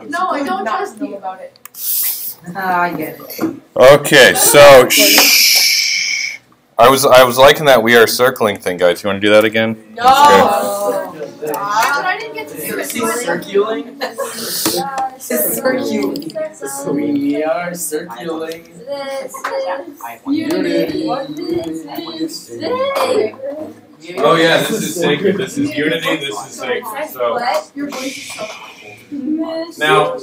No, I don't trust you about it. I get it. Okay, so I was liking that we are circling thing, guys. You want to do that again? No. I didn't get to do it. Circulating? We are circulating. Unity. Oh yeah, this is sacred. This is unity. This is sacred. So Your voice is so now,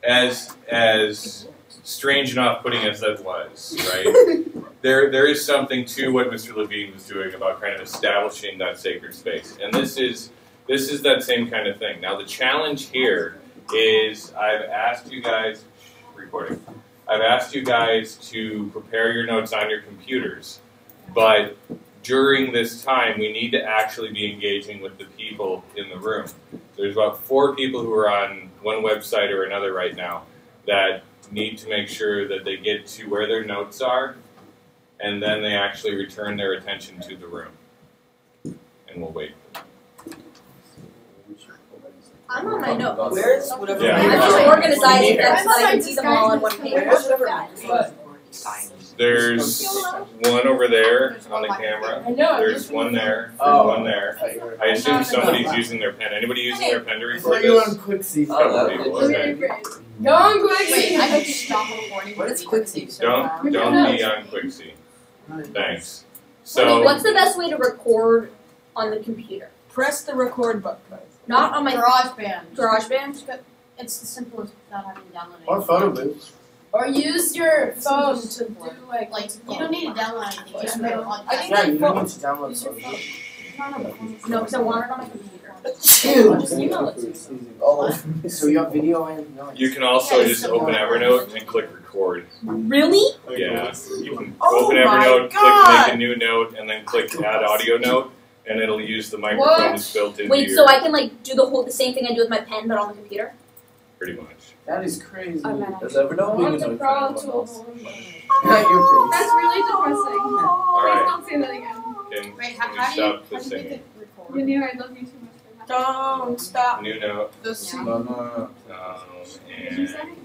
as strange enough putting as that was, right? There is something to what Mr. Levine was doing about kind of establishing that sacred space, and this is that same kind of thing. Now the challenge here is I've asked you guys to prepare your notes on your computers, but during this time we need to actually be engaging with the people in the room. There's about 4 people who are on one website or another right now that need to make sure that they get to where their notes are, and then they actually return their attention to the room. And we'll wait. I'm on my notes. Where's whatever? Yeah. I'm just organized that I can see them all on one page. There's one over there on the camera. There's one there. There's one there. I assume somebody's using their pen. Anybody using their pen to record this? Quixie. Couple people, okay. Go on, Quixie. Wait, I could stop recording. What is Quixie? Don't be on Quixie. Thanks. So What's the best way to record on the computer? Press the record button. Not on my GarageBand. It's the simplest without having to download it. Or photo booth. Or use your phone to do Like, you don't need to download anything. Just put it on. I think Yeah, you don't need to download photos. No, because I want it on my computer. Just email it to me. Oh, so you have video and no. you can also just open Evernote and click record. Really? Yeah. You can Oh open my Evernote, God. click make a new note, and then click add audio note, and it'll use the microphone that's built into Wait, your so I can like do the same thing I do with my pen, but on the computer? pretty much. That is crazy. Does Evernote Want to crawl to a hole. Not your face. That's really depressing. All Please right. don't say that again. Can Wait, we stop the singing? You knew I love you too much for that. Don't stop. New note. The sing. No. Did you say? And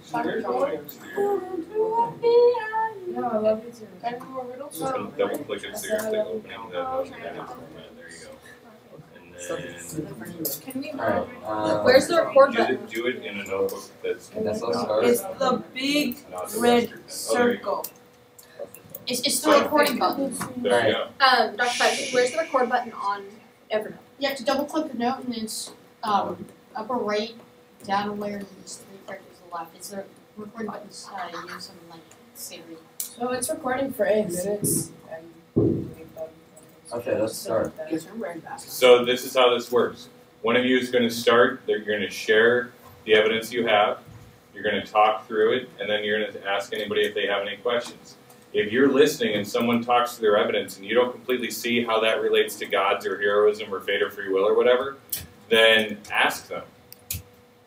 No, I love you too. Any more riddles? just gonna double click it so you're opening the note. There you go. And then Can we Where's the record button? do it in a notebook that's That's all stars. It's the big not the red Western. Oh, there you go. circle. It's the recording button. There you go. Dr. Five, where's the record button on Evernote? You have to double click the note and it's upper right, down where it's 3 characters to the left. It's the recording button. Use something like Siri. So it's recording for 8 minutes. And Okay, let's start. So this is how this works. One of you is going to start. You're going to share the evidence you have. You're going to talk through it, and then you're going to ask anybody if they have any questions. If you're listening and someone talks through their evidence and you don't completely see how that relates to gods or heroism or fate or free will or whatever, then ask them.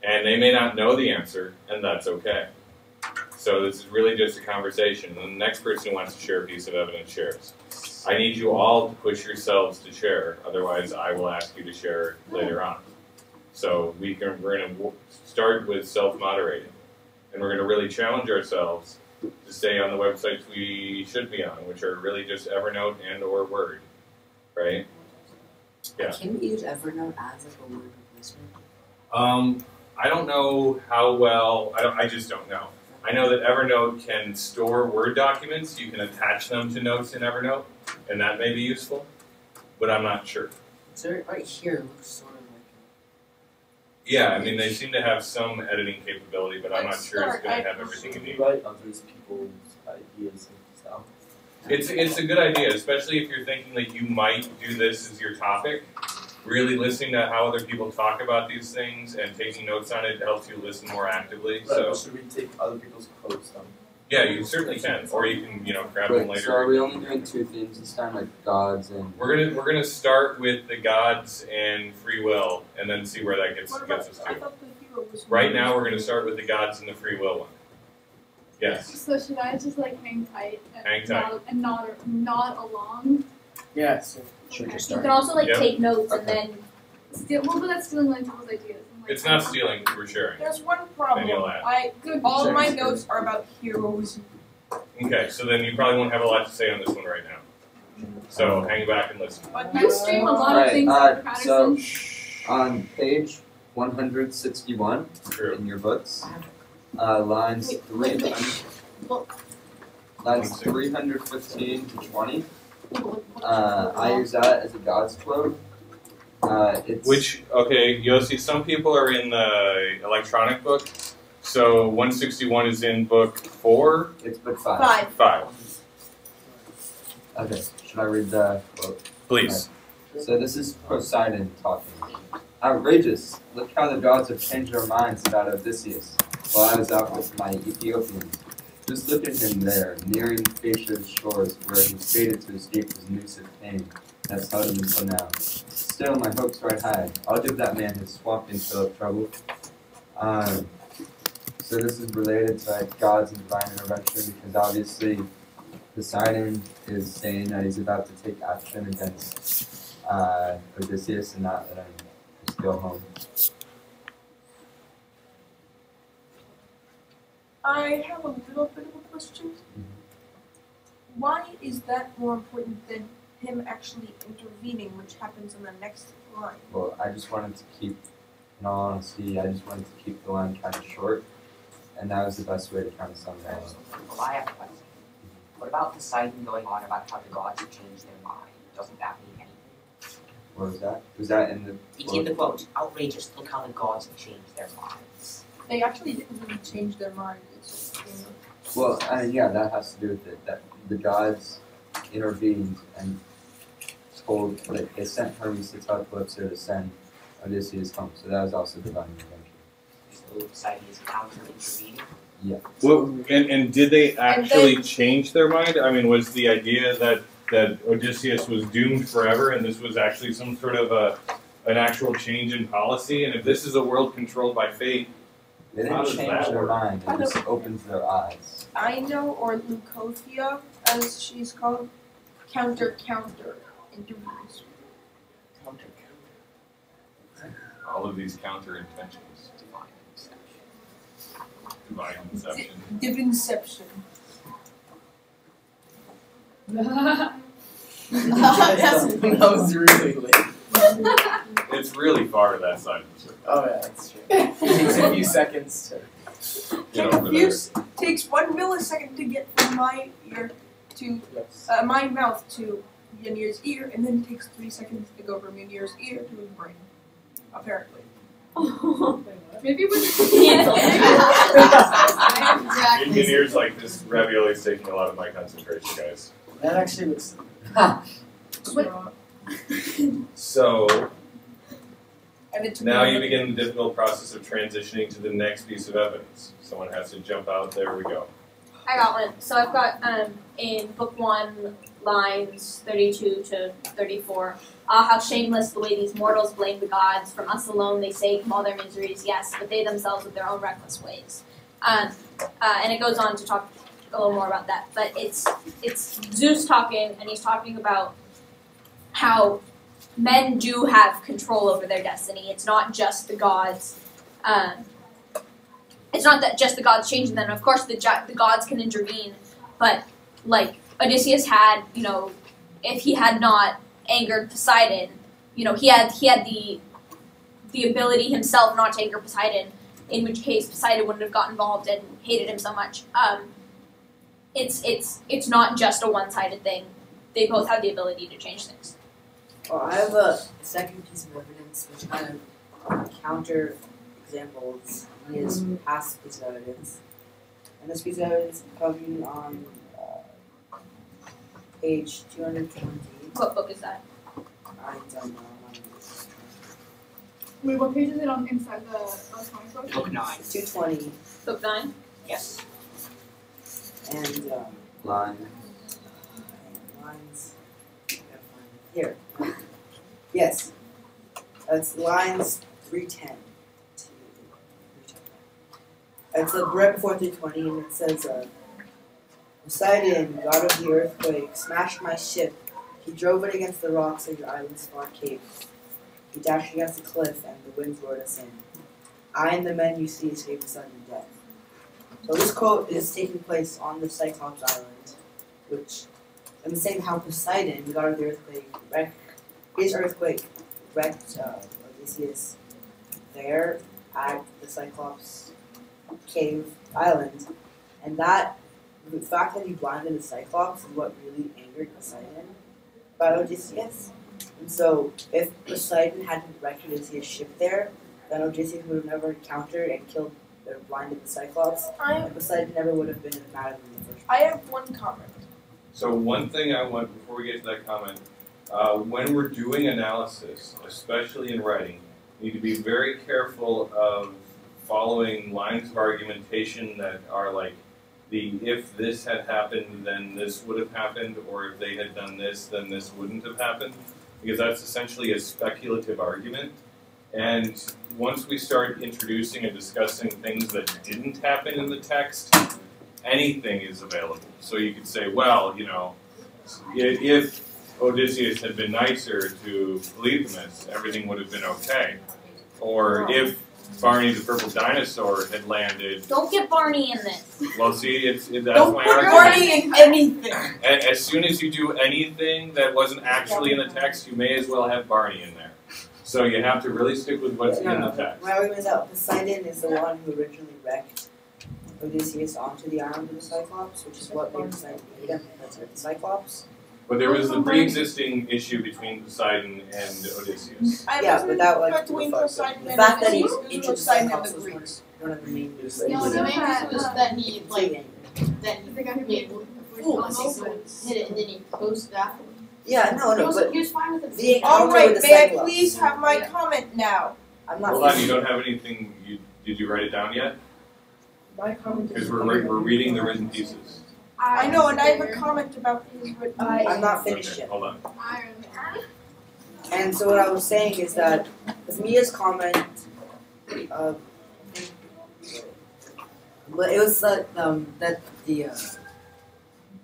And they may not know the answer, and that's okay. So this is really just a conversation. And the next person who wants to share a piece of evidence shares. I need you all to push yourselves to share, otherwise I will ask you to share later on. So we're going to start with self-moderating, and we're going to really challenge ourselves to stay on the websites we should be on, which are really just Evernote and or Word, right? Yeah. Can we use Evernote as like a word replacement? I don't know how well. I just don't know. I know that Evernote can store Word documents. You can attach them to notes in Evernote, and that may be useful, but I'm not sure. It's right here. It looks sort of like. Yeah, I mean, they seem to have some editing capability, but I'm not sure it's going to have everything you need. Write others people's ideas and stuff. It's a good idea, especially if you're thinking that you might do this as your topic. Really listening to how other people talk about these things and taking notes on it helps you listen more actively. So should we take other people's quotes then? yeah, you certainly can, or you can grab them later. So are we only doing 2 themes this time, like gods and? We're gonna start with the gods and free will, and then see where that gets us to. Right now, we're gonna start with the gods and the free will one. Yes. So should I just like hang tight and Hang tight. nod along? Yes. Should we just You start? can also like Yep. take notes and Okay. then Well, but that's stealing other people's ideas. I'm like, It's not stealing, we're sharing. There's one Then problem. you'll add. All of my notes are about heroes. Okay, so then you probably won't have a lot to say on this one right now. So hang back and listen. But You stream a lot of Alright, things, Dr. Patterson. So on page 161 True. in your books, lines 315 to 20. I use that as a God's quote. It's Okay, Yossi, some people are in the electronic book. So 161 is in book 4? It's book 5. 5. Okay, should I read the quote? Please. So this is Poseidon talking. Outrageous! Look how the gods have changed their minds about Odysseus while I was out with my Ethiopians. Just look at him there, nearing Phaeacia's shores where he fated to escape his noose of pain that's held him until now. Still, my hopes ride high. I'll give that man his swamping fill of trouble. So this is related to like God's divine intervention because obviously Poseidon is saying that he's about to take action against Odysseus and not let him just go home. I have a little bit of a question. Why is that more important than him actually intervening, which happens in the next line? Well, I just wanted to keep, in all honesty, I just wanted to keep the line kind of short, and that was the best way to kind of sum it up. Well, I have a question. What about Poseidon going on about how the gods have changed their mind? Doesn't that mean anything? What was that? Was that in the It's in the quote. Outrageous, look how the gods have changed their minds. They actually didn't really change their mind. It's just, Well, yeah, that has to do with it. That the gods intervened and told, like, they sent Hermes to tell Calypso to send Odysseus home. So that was also divine intervention. So Poseidon is counter-intervening. Yeah. Well, and did they actually change their mind? I mean, was the idea that Odysseus was doomed forever and this was actually some sort of an actual change in policy? And if this is a world controlled by fate, They how didn't does change that their work? mind. It just opens their eyes. Aino, or Leucothea, as she's called, counter interviews. All of these counter intentions. Divine conception. Divinception. That was really late. It's really far to that side of the circle. Oh yeah, that's true. It takes a few seconds to. Get over there. Takes 1 millisecond to get from my ear to Yes. my mouth to Yanir's ear, and then it takes 3 seconds to go from Yanir's ear to his brain. Apparently. Maybe we Engineers like this ravioli is taking a lot of my concentration, guys. That actually looks. So And it took now me you a minute. begin the difficult process of transitioning to the next piece of evidence. Someone has to jump out. There we go. I got one. So I've got in book 1, lines 32 to 34. How shameless the way these mortals blame the gods. From us alone they say from all their miseries, yes, but they themselves with their own reckless ways. And it goes on to talk a little more about that. But it's Zeus talking, and he's talking about how men do have control over their destiny. It's not just the gods. It's not that just the gods changing them. Of course, the gods can intervene, but like Odysseus had, if he had not angered Poseidon, he had the ability himself not to anger Poseidon. In which case, Poseidon wouldn't have got involved and hated him so much. It's not just a one-sided thing. They both have the ability to change things. Well, I have a second piece of evidence which kind of counter examples his past piece of evidence. And this piece of evidence coming on page 220. What book is that? I don't know. Wait, what page is it on inside the electronic book? Book 9. 220 Book 9? Yes. and lines. Here. Yes. That's lines 310 to 310. It's right before 320, and it says, Poseidon, god of the earthquake, smashed my ship He drove it against the rocks of your island's far caves. He dashed against the cliff, and the winds lured us in. I and the men you see escaped sudden death. So this quote is taking place on the Cyclops Island, which, in the same how Poseidon, the god of the earthquake, wrecked Odysseus there at the Cyclops cave island, and that the fact that he blinded the Cyclops is what really angered Poseidon about Odysseus. And so, if Poseidon hadn't wrecked Odysseus' ship there, then Odysseus would have never encountered and killed or blinded the Cyclops, and Poseidon never would have been mad at him in the first place. I have one comment. So one thing I want, before we get to that comment, when we're doing analysis, especially in writing, we need to be very careful of following lines of argumentation that are like, if this had happened, then this would have happened, or if they had done this, then this wouldn't have happened, because that's essentially a speculative argument. And once we start introducing and discussing things that didn't happen in the text, anything is available. So you could say, well, you know, if Odysseus had been nicer to Polyphemus, everything would have been okay. Or if Barney the purple dinosaur had landed. Don't get Barney in this. Well, see, that's Don't my put argument. Barney in anything. As soon as you do anything that wasn't actually in the text, you may as well have Barney in there. So you have to really stick with what's in the text. My argument is that Poseidon is the one who originally wrecked Odysseus onto the island of the Cyclops, which is what made Poseidon hate him. That's the Cyclops. But there was the pre-existing issue between Poseidon and Odysseus. Yeah, but that like between Poseidon the and fact that he Odysseus, injured Poseidon and Cyclops the was Greeks. one of the main reasons. The main reason was that he Completely made hit it and then he closed that. Yeah, no, He was fine with it. the encounter Alright, with the may I Cyclops. please have my comment now? I'm not. Hold on, you don't have anything. Did you write it down yet? My comment is Because we're reading the written pieces. I know, and I have a comment about his written. I'm not finished Okay, yet. hold on. Iron Man. And so what I was saying is that with Mia's comment, but it was that the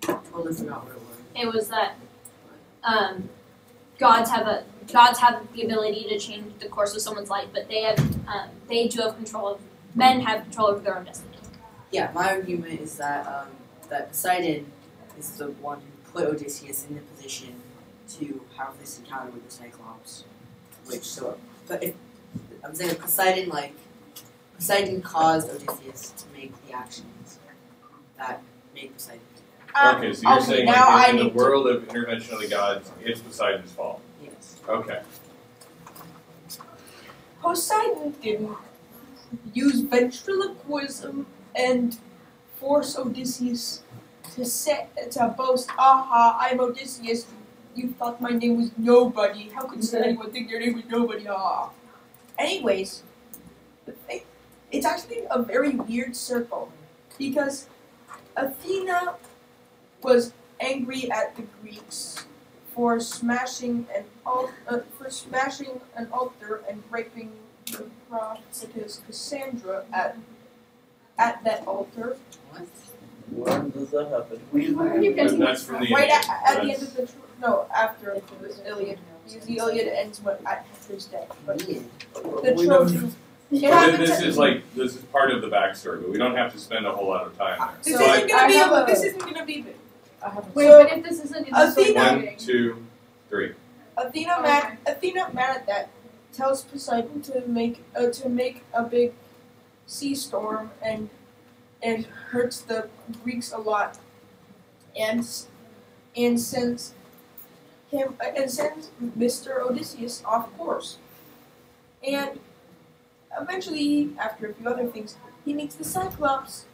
totally forgot what it was. It was that gods have the ability to change the course of someone's life, but they do have control of. Men have control over their own destiny. Yeah, my argument is that that Poseidon is the one who put Odysseus in the position to have this encounter with the Cyclops. But if I'm saying Poseidon caused Odysseus to make the actions that made Poseidon. Okay, so you're saying now like, I in the need to- world of intervention of the gods, it's Poseidon's fault. Yes. Okay. Poseidon didn't use ventriloquism and force Odysseus to boast, aha, I'm Odysseus, you thought my name was nobody, how could anyone think their name was nobody, ah. Anyways, it's actually a very weird circle, because Athena was angry at the Greeks for smashing an altar and raping the prophetess Cassandra at that altar. When does that happen? Where are you getting And that's from the Right Iliad. at the end of the after the Iliad, because the Iliad ends at his death. But the Trojans. It But happened this to- is part of the backstory, but we don't have to spend a whole lot of time there. This So isn't gonna I be. have a- This isn't gonna be. I have a Wait, So, but if this isn't in the Athena- story, 1, 2, 3. Athena mad at that tells Poseidon to make a big sea storm and hurts the Greeks a lot and sends Mr. Odysseus off course. And eventually, after a few other things, he meets the Cyclops,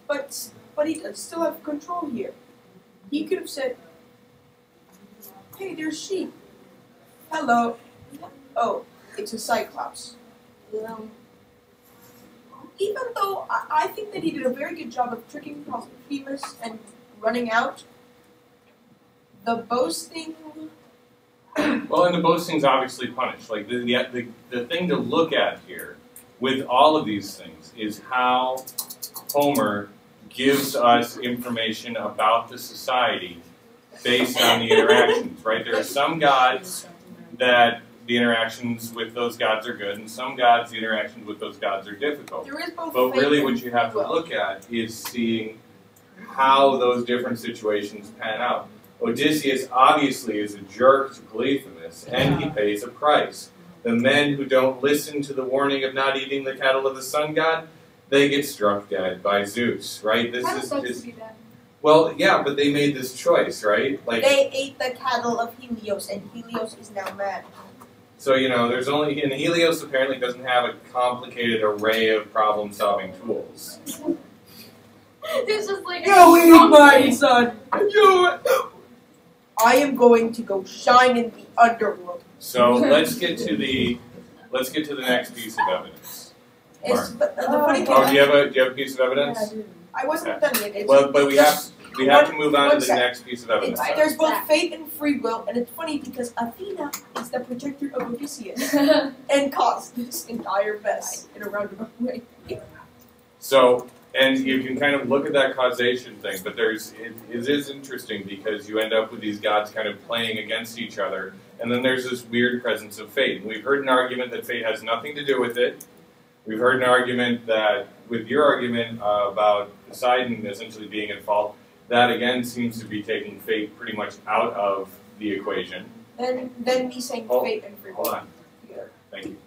but he does still have control here. He could have said, "Hey, there's sheep. Hello. Oh, it's a Cyclops." Even though I think that he did a very good job of tricking Polyphemus and running out, the boasting. Well, and the boasting's obviously punished. Like the thing to look at here with all of these things is how Homer gives us information about the society based on the interactions, right? There are some gods that the interactions with those gods are good, and some gods, the interactions with those gods are difficult. There is both But fate really and what you have to free will. look at is seeing how those different situations pan out. Odysseus obviously is a jerk to Polyphemus, and he pays a price. The men who don't listen to the warning of not eating the cattle of the sun god, they get struck dead by Zeus, right? This That is sucks just to be bad. well, yeah, but they made this choice, right? Like, They ate the cattle of Helios, and Helios is now mad. so there's only and Helios apparently doesn't have a complicated array of problem-solving tools. It's just like You eat my son. I am going to go shine in the underworld. So let's get to the next piece of evidence. It's, but the funny thing, Oh, do you have a piece of evidence? I wasn't done yet. It's Well, but we have to move on to one the sec. next piece of evidence. There's both fate and free will, and it's funny because Athena is the protector of Odysseus and caused this entire mess in a roundabout way. So, and you can kind of look at that causation thing, but it is interesting because you end up with these gods kind of playing against each other, and then there's this weird presence of fate. And we've heard an argument that fate has nothing to do with it. We've heard an argument that, with your argument about Poseidon essentially being at fault, that again seems to be taking fate pretty much out of the equation. Then me saying fate and free will. Hold on. Thank you.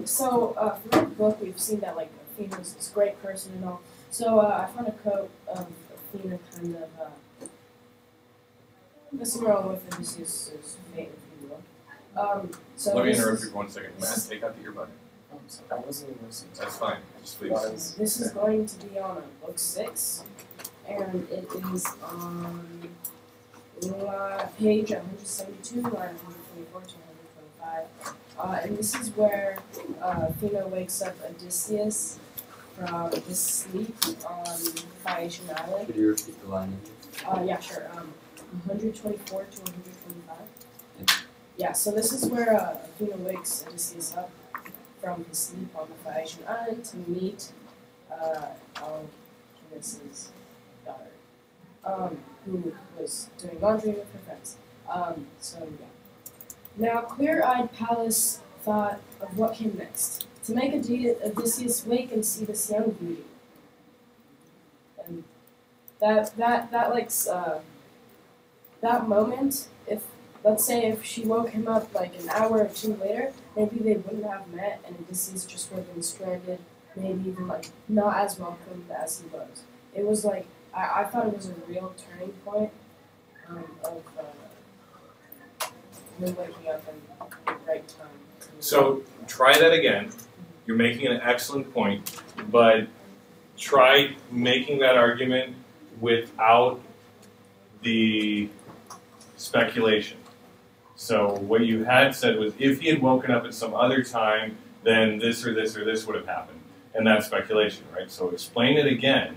So from the book, we've seen that like Athena is this great person and all. So I found a quote of Athena kind of messing around with Odysseus' fate and free will. So Let me this interrupt is- you for 1 second. Matt, take out the earbud. I wasn't even listening. That's fine. Just please. This is going to be on book 6, and it is on page 172, line 124 to 125. And this is where Athena wakes up Odysseus from his sleep on Phaeacian Island. Could you repeat the line? Yeah, sure. 124 to 125. Yeah, so this is where Athena wakes Odysseus up from his sleep on the Phaeacian Island to meet Alcinous' daughter, who was doing laundry with her friends. So yeah. Now, clear-eyed Pallas thought of what came next. To make Odysseus wake and see this young beauty. And that moment, let's say if she woke him up like an hour or two later, maybe they wouldn't have met and Odysseus just would have been stranded, maybe even like not as welcomed as he was. It was like, I thought it was a real turning point of him waking up in the right time. So try that again. You're making an excellent point, but try making that argument without the speculation. So what you had said was if he had woken up at some other time, then this or this or this would have happened. And that's speculation, right? So explain it again,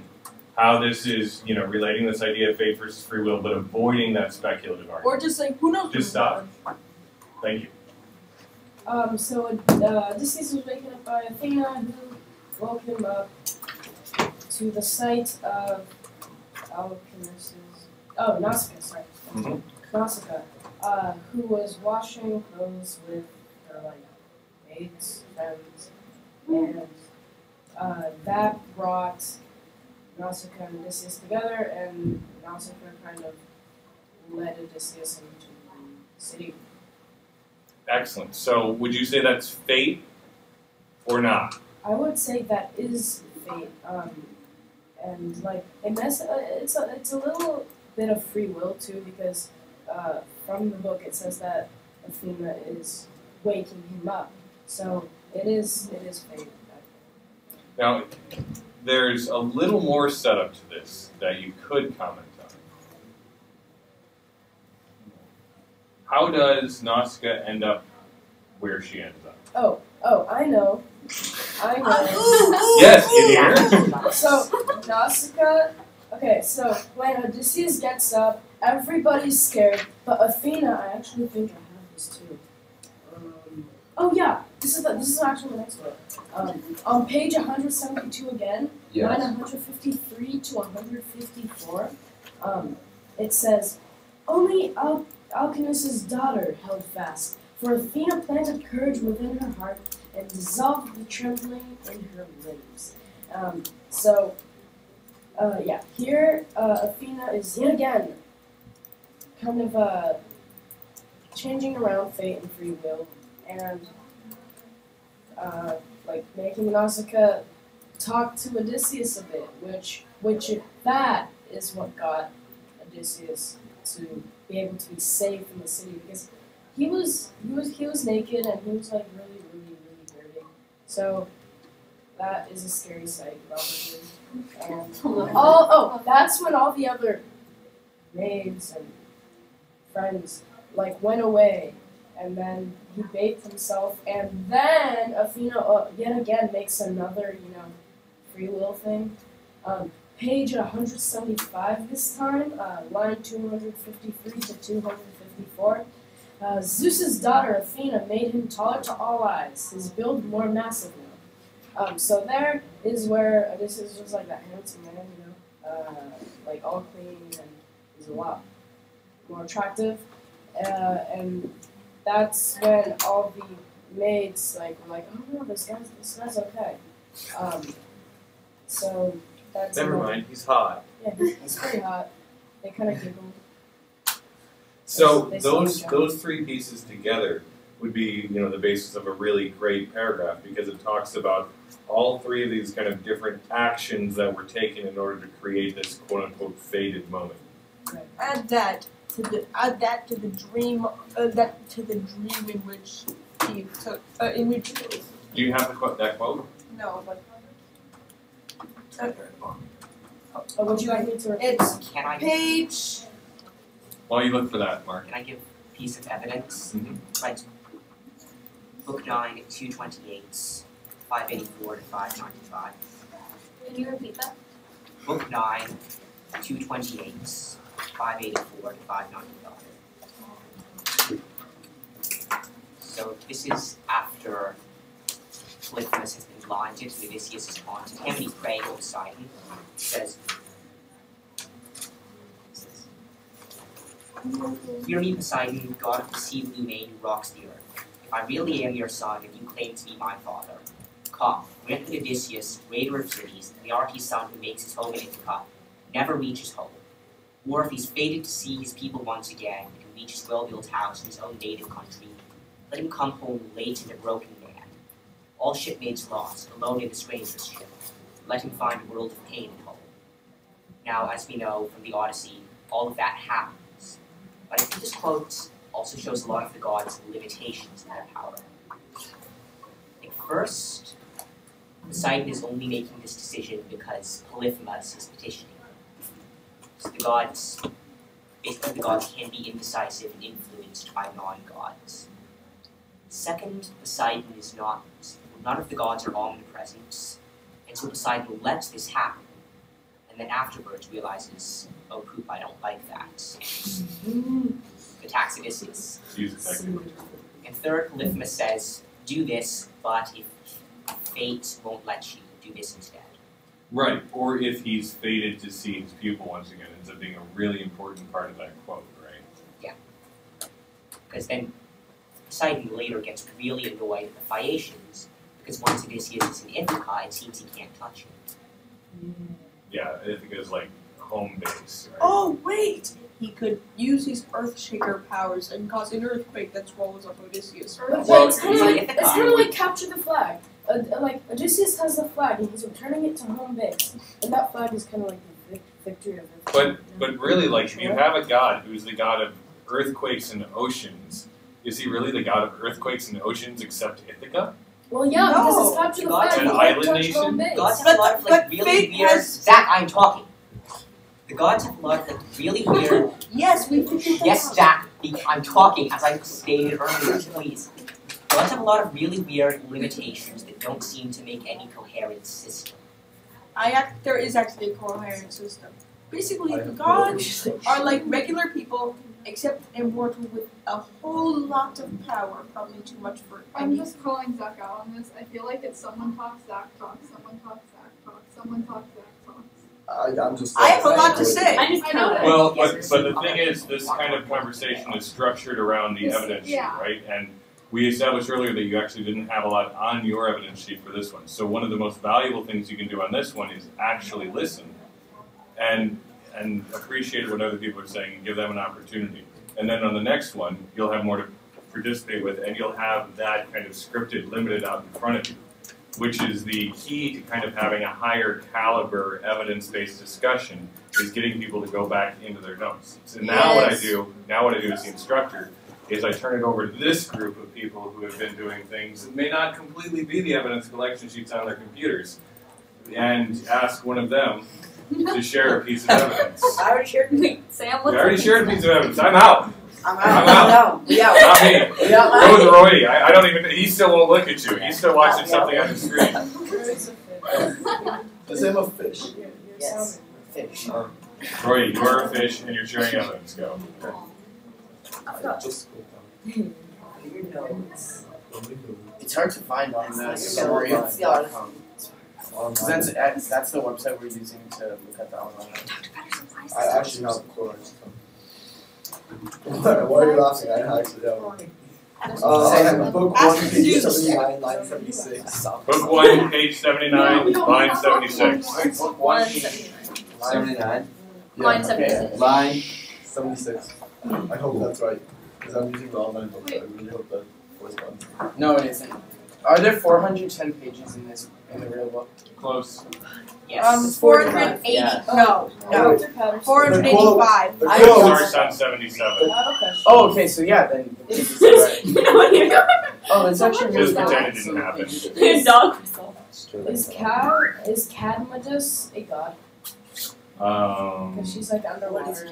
how this is, relating this idea of fate versus free will, but avoiding that speculative argument. Or just like, who knows? Just stop. Thank you. So Odysseus was waken up by Athena, who woke him up to the sight of Nausicaa, sorry. Mhm. Nausicaa, who was washing clothes with her mates, friends, and that brought Nausicaa and Odysseus together, and Nausicaa kind of led Odysseus into the city. Excellent. So would you say that's fate or not? I would say that is fate, and it's a little bit of free will too, because from the book it says that Athena is waking him up, so it is fate. Now, there's a little more setup to this that you could comment on. How does Nausicaa end up where she ends up? Oh, I know. Yes, in here. So, Nausicaa, okay, so when Odysseus gets up, everybody's scared, but Athena, I actually think I have this too. Oh yeah, this is actually the next one. On page 172 again, Yes. line 153 to 154, it says, "Only Alcinous' daughter held fast, for Athena planted courage within her heart and dissolved the trembling in her limbs." Here Athena is yet again kind of changing around fate and free will, and making Nausicaa talk to Odysseus a bit, that is what got Odysseus to be able to be safe in the city, because he was naked and he was like really dirty. So that is a scary sight, probably. And that's when all the other maids and friends went away, and then he bathed himself, and then Athena yet again makes another free will thing. Page 175 this time, line 253 to 254. Zeus's daughter Athena made him taller to all eyes, his build more massive now. So there is where Odysseus was like that handsome man, all clean, and he's a lot more attractive. And that's when all the maids were like, "Oh no, this guy's okay." So that's Never mind, he's hot. Yeah, he's pretty hot. They kind of giggled. So They those three pieces together would be the basis of a really great paragraph, because it talks about all three of these kind of different actions that were taken in order to create this quote unquote fated moment. Right. Add that to the dream in which he took in which. Do you have that quote? No, but. Would you like me to repeat? It's Can I page. While you look for that, Mark. Can I give a piece of evidence? Mm-hmm. Right. Book 9, 228, 584 to 595. Can you repeat that? Book 9, 228, 584 to 595. So this is after Polyphemus has been blinded and Odysseus is haunted him, and he's praying to Poseidon. He says, "Hear me, Poseidon, god of the sea blue main who rocks the earth. If I really am your son, and you claim to be my father, come, grant that Odysseus, raider of cities, the Arte's son who makes his home in Ithaca, never reaches home. Or if he's fated to see his people once again, and reach his well-built house in his own native country, let him come home late and a broken man. All shipmates lost, alone in the stranger's ship. Let him find a world of pain at home." Now, as we know from the Odyssey, all of that happens. But I think this quote also shows a lot of the gods' limitations in their power. First, Poseidon is only making this decision because Polyphemus is petitioning. So the gods can be indecisive and influenced by non-gods. Second, Poseidon is none of the gods are omnipresent, and so Poseidon lets this happen, and then afterwards realizes, oh poop, I don't like that, and attacks Odysseus. And third, Polyphemus says, do this, but if fate won't let you, do this instead. Right, or if he's fated to see his pupil once again, ends up being a really important part of that quote, right? Yeah. Because then Poseidon later gets really annoyed at the Phaeacians, because once Odysseus is in Ithaca, it seems he can't touch him. Yeah, Ithaca's like home base, right? Oh, wait! He could use his Earthshaker powers and cause an earthquake that swallows up Odysseus. Well, it's kind of like capture the flag. Odysseus has the flag, and he's returning it to home base, and that flag is kind of like the victory of it. But really, like, if you have a god who's the god of earthquakes and oceans, is he really the god of earthquakes and oceans except Ithaca? Well, yeah, because it's capture the flag. An island nation? Gods have a lot of like really weird. Zach, I'm talking. The gods have a lot of like really weird. Yes, we figured that out. Yes, Zach, I'm talking as I stated earlier. Please. Gods have a lot of really weird limitations that don't seem to make any coherent system. There is actually a coherent system. Basically, the gods are like regular people, except immortal with a whole lot of power. Probably too much for I'm just calling Zach out on this. I feel like it's someone talks, Zach talks, someone talks, Zach talks, someone talks, Zach talks. I'm just. I have a lot to say. I just know that. Well, but the thing is, this kind of conversation is structured around the evidence sheet, right? And we established earlier that you actually didn't have a lot on your evidence sheet for this one. So one of the most valuable things you can do on this one is actually listen and appreciate what other people are saying and give them an opportunity. And then on the next one, you'll have more to participate with, and you'll have that kind of scripted, limited out in front of you, which is the key to kind of having a higher caliber evidence-based discussion, is getting people to go back into their notes. So now what I do as the instructor is I turn it over to this group of people who have been doing things that may not completely be the evidence collection sheets on their computers, and ask one of them to share a piece of evidence. I already shared it. Sam, You already shared a piece of evidence. I'm out. I'm I'm out. No, yeah. Not me. Yeah. Rose Roy, I don't even, he still won't look at you. He's still watching something on the screen. Does it have a fish? Yes. Fish. Roy, you are a fish and you're sharing evidence. Go. Just Your notes. it's hard to find on the It's story.com. That's the website we're using to look at the outline. I actually have a course. Why are you laughing? I actually don't. Book 1, page 79, line 76. Book 1, page 79, line 76. Book 1, 79. Line 76. Line 76. I hope that's right, because I'm using the online book. I really hope that corresponds. No, it isn't. Are there 410 pages in the real book? Close. Yes. 480. Yeah. No. Dr. Patterson. 485. It starts on 77. Oh, okay, so yeah, then. Right. Oh, that's actually really Just pretend it bad. didn't happen. Your dog whistle. Is Cadmodus a god? Because she's like underwater.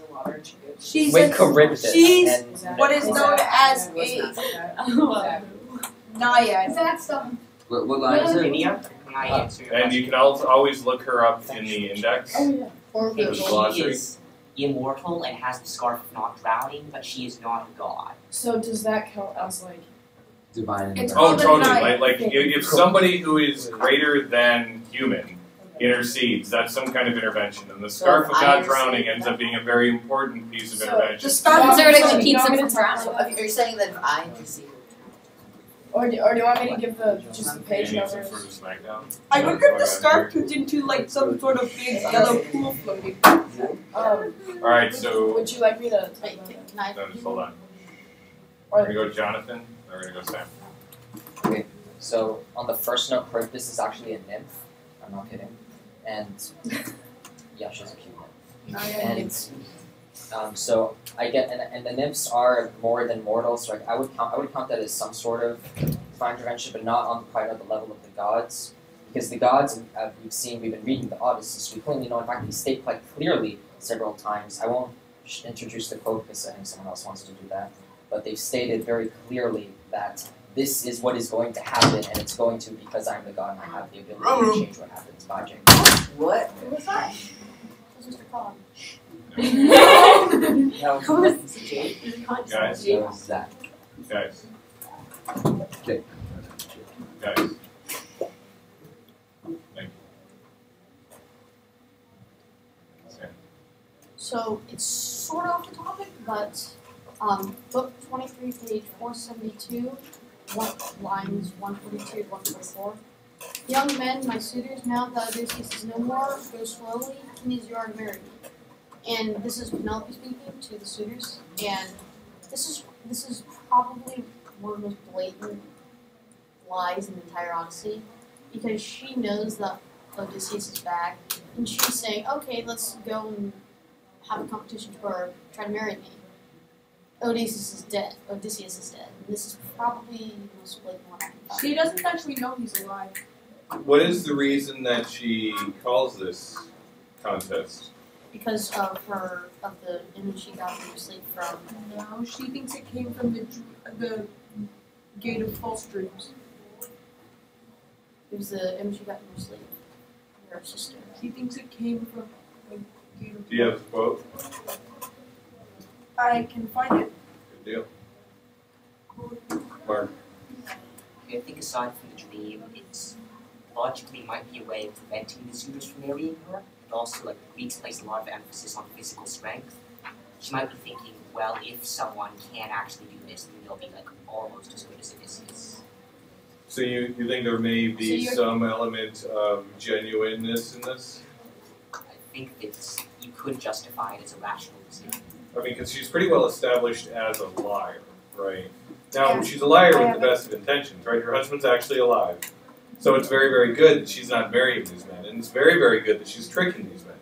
Underwater. She's With a, Charybdis. she's and what is known as a naiad. That's stuff. What line is it? Lydia, can I answer your And you can also always look her up in the index. Oh yeah. question? She glossary. is immortal and has the scarf of not drowning, but she is not a god. So does that count as like? Divine. It's Oh, called a totally. naiad. Like if somebody who is greater than human intercedes, that's some kind of intervention. And the scarf of not drowning ends up being a very important piece of intervention. The scarf Is there of anything keeps them from drowning? So if you're saying that I intercede. Or do you want me to give just the page You need some numbers? sort of smackdown. I wonder if the scarf turns into like some sort of big yellow pool floating. Alright, so Would you like me to? no, just hold on. Or We're gonna go Jonathan, and we're gonna go Sam. Okay, so on the first note, Charybdis is actually a nymph. I'm not kidding. And yeah, she's a cute nymph. And so I get, and the nymphs are more than mortals. So I would count that as some sort of divine intervention, but not on quite at the level of the gods, because the gods we've been reading the Odyssey, so we clearly know. In fact, they state quite clearly several times. I won't introduce the quote because I think someone else wants to do that, but they've stated very clearly that this is what is going to happen, and it's going to because I'm the god and I have the ability to change what happens. Magic. What? Who was that? That was Mr. Collin. Guys, So is that. guys. Okay. Guys. Thank you. Sam. So it's sort of off the topic, but book 23, page 472, lines 142 to 144. Young men, my suitors, now that Odysseus is no more, go slowly, please you are to marry me. And this is Penelope speaking to the suitors, and this is probably one of the most blatant lies in the entire Odyssey, because she knows that Odysseus is back, and she's saying, okay, let's go and have a competition for try to marry me. Odysseus is dead. And this is probably the most blatant one I can find. She doesn't actually know he's alive. What is the reason that she calls this contest? Because of the image she got from sleep from. No, she thinks it came from the Gate of False Dreams. It was the image she got from her sleep. Her sister. She thinks it came from the Gate of Do you have a quote? I can find it. Good deal. Mark. I think aside from the dream, it logically might be a way of preventing the suitors from marrying her, also, like, Greeks place a lot of emphasis on physical strength. She might be thinking, well, if someone can actually do this, then they'll be, like, almost as good as Odysseus. So you think there may be some element of genuineness in this? I think that you could justify it as a rational decision. I mean, because she's pretty well established as a liar, right? Now, she's a liar with the best of intentions, right? Her husband's actually alive. So it's very, very good that she's not marrying these men. And it's very, very good that she's tricking these men.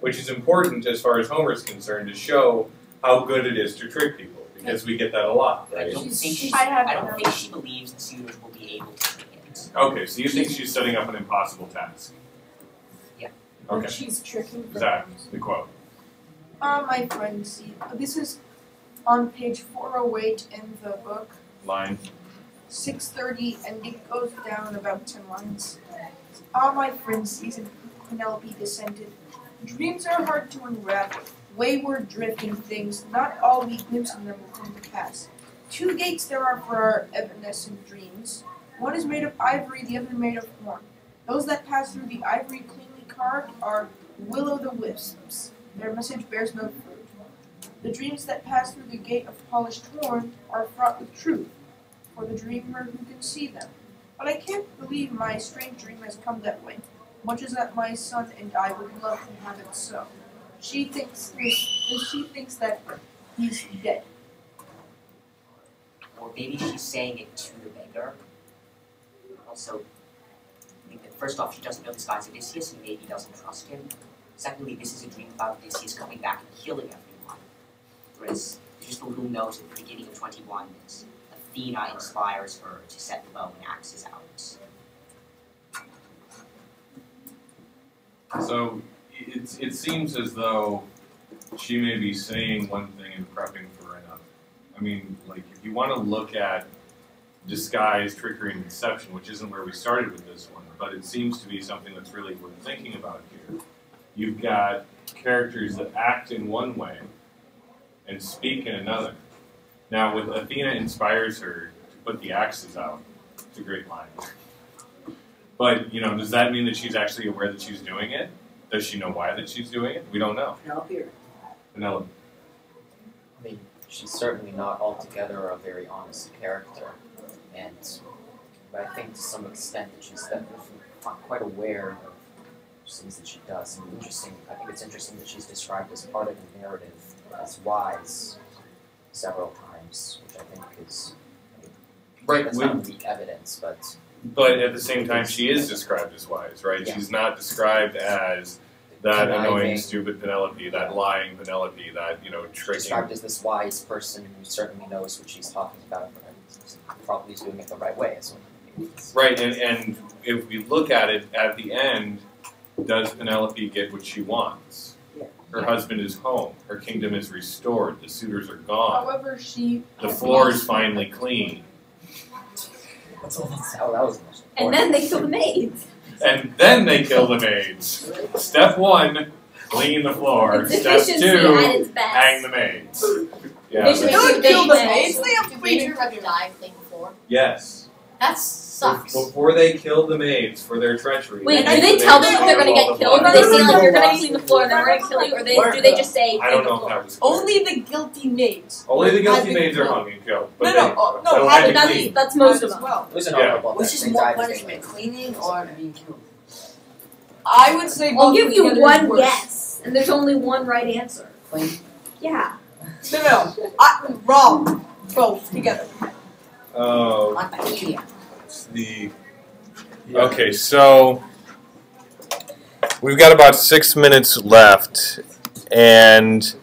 Which is important as far as Homer's concerned to show how good it is to trick people. Because we get that a lot, right? I don't think she believes the suitors will be able to trick it. Okay, so you think she's setting up an impossible task? Yeah. Okay. Like she's tricking Zach, the quote. My friend, see, this is on page 408 in the book. Line. 630, and it goes down about 10 lines. My friend sees, and Penelope dissented. Dreams are hard to unravel. Wayward, drifting things, not all we glimpse in them will come to pass. 2 gates there are for our evanescent dreams. One is made of ivory, the other made of horn. Those that pass through the ivory cleanly carved are will-o'-the-wisps. Their message bears no fruit. The dreams that pass through the gate of polished horn are fraught with truth, for the dreamer who can see them. But I can't believe my strange dream has come that way, much as that my son and I would love to have it so. She thinks that he's dead. Or maybe she's saying it to the beggar. Also, I think that first off, she doesn't know this guy's Odysseus and maybe doesn't trust him. Secondly, this is a dream about Odysseus coming back and killing everyone. Whereas, just who knows at the beginning of 21 is Athena inspires her to set the bow and axes out. So it seems as though she may be saying one thing and prepping for another. I mean, like, if you want to look at disguise, trickery, and deception, which isn't where we started with this one, but it seems to be something that's really worth thinking about here. You've got characters that act in one way and speak in another. Now, with Athena inspires her to put the axes out, it's a great line. But, you know, does that mean that she's actually aware that she's doing it? Does she know why that she's doing it? We don't know. Penelope. I mean, she's certainly not altogether a very honest character, but I think to some extent that she's definitely quite aware of things that she does. And I think it's interesting that she's described as part of the narrative as wise several times, which I think is right. That's not weak evidence, but at the same time, she is described as wise, right? Yeah. She's not described as that annoying, stupid Penelope, that lying Penelope, that, you know, tricking. Described as this wise person who certainly knows what she's talking about, and probably is doing it the right way. As well. Right, and if we look at it at the end, does Penelope get what she wants? Yeah. Her husband is home. Her kingdom is restored. The suitors are gone. However, the floor is finally clean. That's all that was. And then they kill the maids. And then they kill the maids. Step 1, clean the floor. Step 2, hang the maids. Yeah. They don't kill the maids. They have to wait for the dive thing before. Yes. That sucks. Before they kill the maids for their treachery. Wait, do they tell them that they're going to get killed? Or do they say, like, you're going to clean the floor and then we're going to kill you? Or do they just say, I don't know if that was clear. Only the guilty maids. Only the guilty maids are hung and killed. But that's most of them. Well. Which is more punishment, cleaning or being killed? I would say both. I'll give you one guess, and there's only one right answer. Clean? Yeah. No. Wrong. Both together. Oh. Okay, so we've got about 6 minutes left, and